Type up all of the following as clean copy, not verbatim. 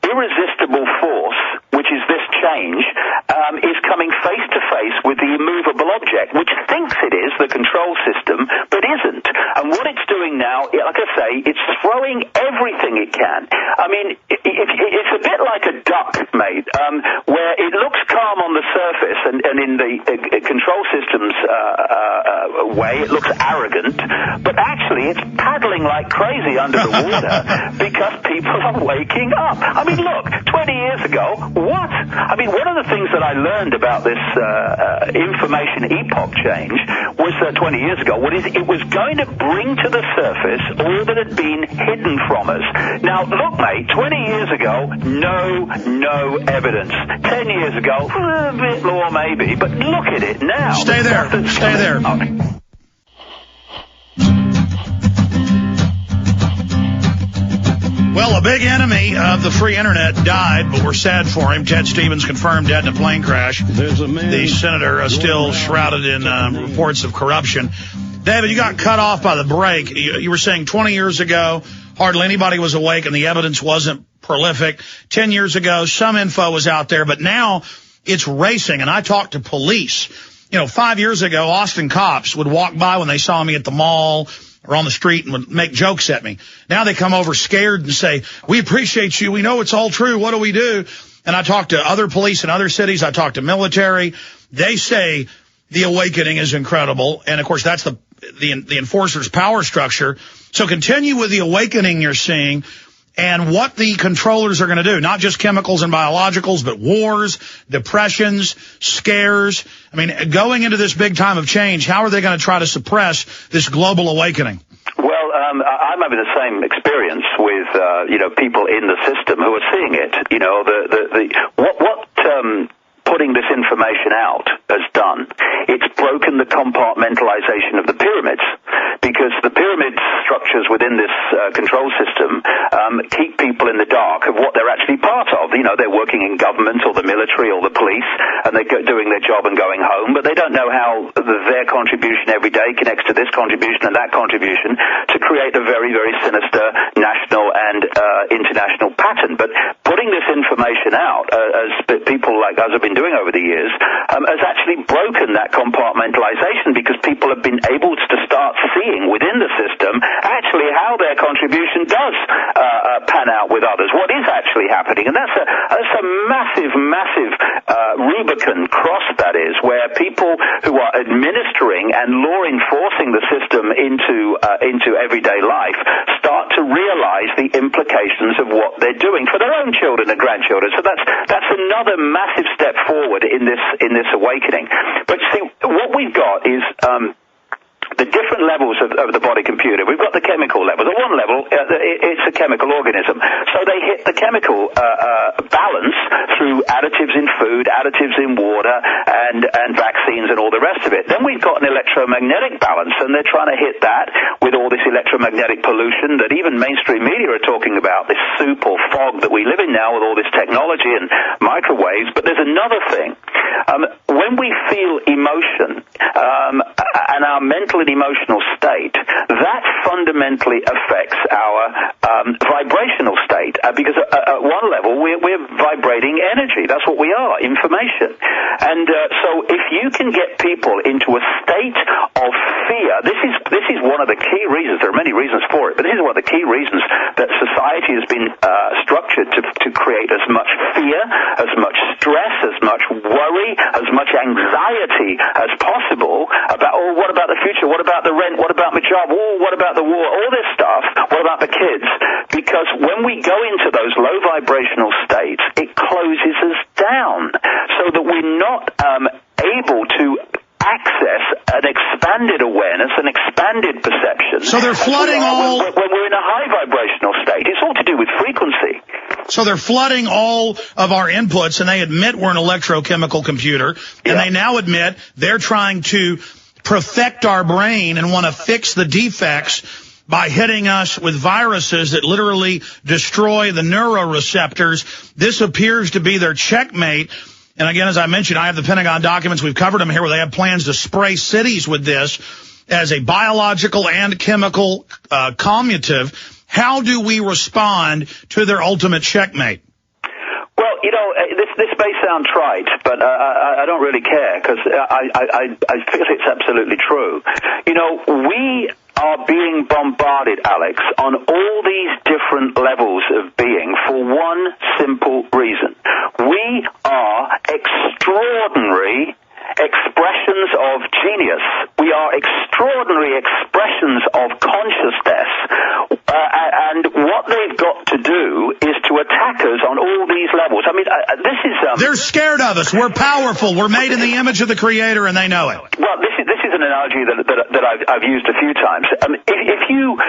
irresistible force, which is this change, is coming face to face with the immovable object, which thinks it is the control system, but isn't. And what it's doing now, like I say, it's throwing everything it can. I mean, it's a bit like a duck, mate, where it looks calm on the surface, and in the control system's way, it looks arrogant, but actually it's paddling like crazy under the water because people are waking up. I mean, look, 20 years ago, what? I mean, one of the things that I learned about this information epoch change was 20 years ago, it was going to bring to the surface all that had been hidden from us. Now, look, mate, 20 years ago, no evidence. 10 years ago, a bit more maybe, but look at it now. Stay there. Well, a big enemy of the free internet died, but we're sad for him. Ted Stevens confirmed dead in a plane crash. The senator still shrouded in reports of corruption. David, you got cut off by the break. You were saying 20 years ago, hardly anybody was awake and the evidence wasn't prolific. 10 years ago, some info was out there, but now it's racing. And I talked to police. 5 years ago, Austin cops would walk by when they saw me at the mall or on the street and would make jokes at me. Now they come over scared and say, we appreciate you. We know it's all true. What do we do? And I talked to other police in other cities. I talked to military. They say the awakening is incredible. And, of course, that's the enforcer's power structure. So continue with the awakening you're seeing and what the controllers are going to do, not just chemicals and biologicals, but wars, depressions, scares. I mean, going into this big time of change, how are they going to try to suppress this global awakening? Well, I'm having the same experience with, people in the system who are seeing it. What putting this information out has done, it's broken the compartmentalization of the pyramids, because the pyramid structures within this control system keep people in the dark of what they're actually part of. They're working in government or the military or the police, and they're doing their job and going home, but they don't know how their contribution every day connects to this contribution and that contribution to create a very, very sinister national and international pattern. But putting this information out, as people like us have been doing over the years, has actually broken that compartmentalization, because people have been able to start seeing within the system actually how their contribution does pan out with others, what is actually happening. And that's a massive Rubicon cross, that is, where people who are administering and law enforcing the system into everyday life start to realize the implications of what they're doing for their own children and grandchildren. So that's another massive step forward in this awakening. But see, what we've got is the different levels of the body computer. We've got the chemical level. At one level, it's a chemical organism. So they hit the chemical balance through additives in food, additives in water, and vaccines and all the rest of it. Then we've got an electromagnetic balance, and they're trying to hit that with all this electromagnetic pollution that even mainstream media are talking about, this soup or fog that we live in now with all this technology and microwaves. But there's another thing. When we feel emotion and our mental and emotional state, that fundamentally affects our vibrational state, because at one level we're vibrating energy. That's what we are, information. And so if you can get people into a state of fear, this is one of the key reasons. There are many reasons for it, but this is one of the key reasons that society has been structured to create as much fear, as much stress, as much worry, as much anxiety as possible about, what about the future? What about the rent? What about my job? What about the war? All this stuff. What about the kids? Because when we go into those low vibrational states, it closes us down so that we're not able to access an expanded awareness, an expanded perception. So they're flooding all... When we're in a high vibrational state, it's all to do with frequency. So they're flooding all of our inputs, and they admit we're an electrochemical computer, and they now admit they're trying to perfect our brain and want to fix the defects by hitting us with viruses that literally destroy the neuroreceptors. This appears to be their checkmate. And again, as I mentioned, I have the Pentagon documents. We've covered them here, where they have plans to spray cities with this as a biological and chemical commutative. How do we respond to their ultimate checkmate? this may sound trite, but I don't really care, because I feel it's absolutely true. We are being bombarded, Alex, on all these different levels of being for one simple reason. We are extraordinary expressions of genius. We are extraordinary expressions of consciousness. And what they've got to do is to attack us on all these levels. I mean, this is... They're scared of us. We're powerful. We're made in the image of the Creator, and they know it. Well, this is an analogy that I've used a few times. If you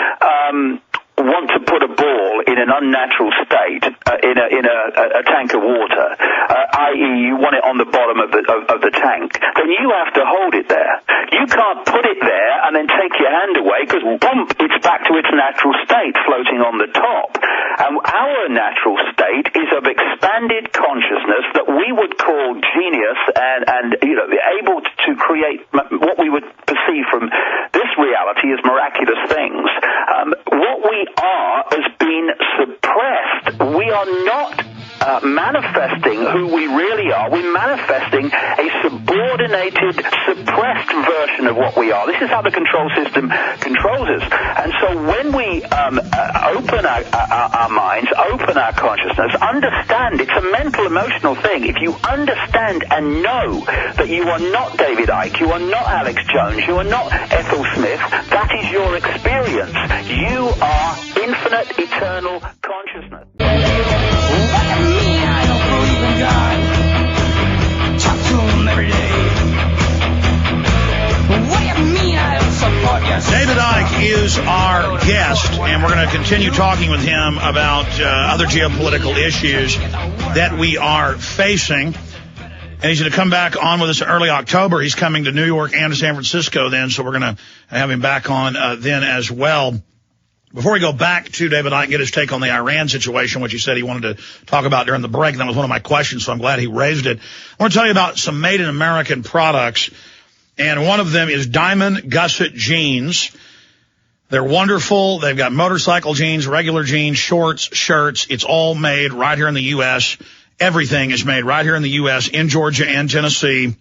want to put a ball in an unnatural state in a tank of water, i.e., you want it on the bottom of the tank, then you have to hold it there. You can't put it there and then take your hand away, because boom, it's back to its natural state, floating on the top. And our natural state is of expanded consciousness that we would call genius, and able to create what we would perceive from this reality as miraculous things. What we are has been suppressed. We are not manifesting who we really are. We're manifesting a subordinated, suppressed version of what we are. This is how the control system controls us. And so when we open our minds, open our consciousness, understand it's a mental, emotional thing. If you understand and know that you are not David Icke, you are not Alex Jones, you are not Ethel Smith, that is your experience. You are infinite, eternal consciousness. I don't believe in God. Talk to him every day. What do you mean I don't support you? David Icke is our guest, and we're going to continue talking with him about other geopolitical issues that we are facing. And he's going to come back on with us in early October. He's coming to New York and to San Francisco then, so we're going to have him back on then as well. Before we go back to David Icke and get his take on the Iran situation, which he said he wanted to talk about during the break, and that was one of my questions, so I'm glad he raised it. I want to tell you about some made-in-American products, and one of them is Diamond Gusset Jeans. They're wonderful. They've got motorcycle jeans, regular jeans, shorts, shirts. It's all made right here in the U.S. Everything is made right here in the U.S., in Georgia and Tennessee.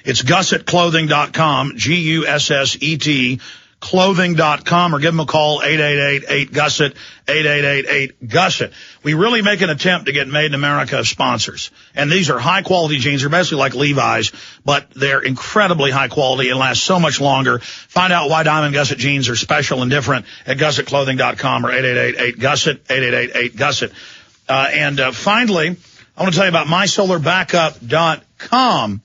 It's GussetClothing.com, Gusset clothing.com, or give them a call, 888-8-GUSSET, 888-8-GUSSET. We really make an attempt to get Made in America sponsors. And these are high-quality jeans. They're basically like Levi's, but they're incredibly high quality and last so much longer. Find out why Diamond Gusset jeans are special and different at GussetClothing.com or 888-8-GUSSET, 888-8-GUSSET. And finally, I want to tell you about MySolarBackup.com.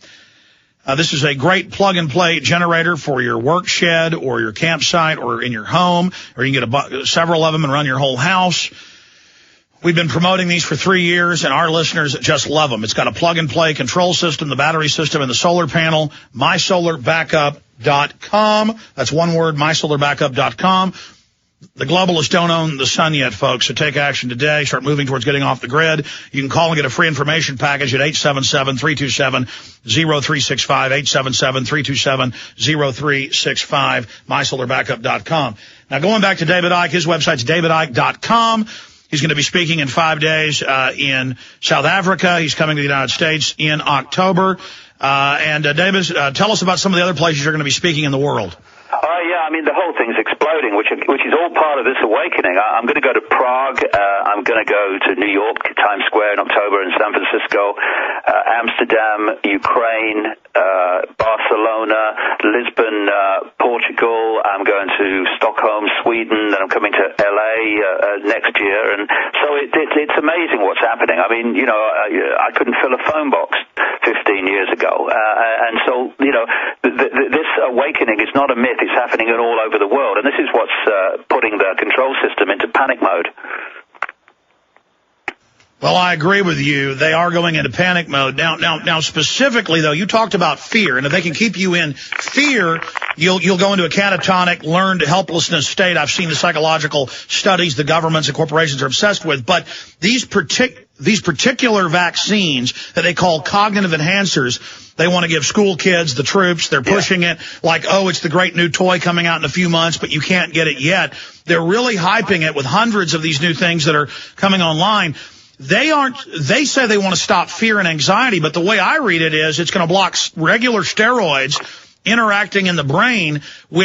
This is a great plug-and-play generator for your work shed or your campsite or in your home, or you can get several of them and run your whole house. We've been promoting these for 3 years, and our listeners just love them. It's got a plug-and-play control system, the battery system, and the solar panel. MySolarBackup.com. That's one word, MySolarBackup.com. The globalists don't own the sun yet, folks, so take action today. Start moving towards getting off the grid. You can call and get a free information package at 877-327-0365, 877-327-0365, MySolarBackup.com. Now, going back to David Icke, his website's davidicke.com. He's going to be speaking in 5 days in South Africa. He's coming to the United States in October. David, tell us about some of the other places you're going to be speaking in the world. Yeah, I mean, the whole thing's exploding, which is all part of this awakening. I'm going to go to Prague. I'm going to go to New York, Times Square in October, and San Francisco, Amsterdam, Ukraine, Barcelona, Lisbon, Portugal. I'm going to Stockholm, Sweden, and I'm coming to LA next year. And so it's amazing what's happening. I mean, I couldn't fill a phone box 15 years ago. And so, this awakening is not a myth. It's happening all over the world, and this is what's putting the control system into panic mode. Well, I agree with you. They are going into panic mode. Now, specifically, though, you talked about fear, and if they can keep you in fear, you'll go into a catatonic, learned helplessness state. I've seen the psychological studies the governments and corporations are obsessed with, but these particular vaccines that they call cognitive enhancers, they want to give school kids, the troops. They're pushing it like, oh, it's the great new toy coming out in a few months, but you can't get it yet. They're really hyping it with hundreds of these new things that are coming online. They say they want to stop fear and anxiety, but the way I read it is it's going to block regular steroids interacting in the brain with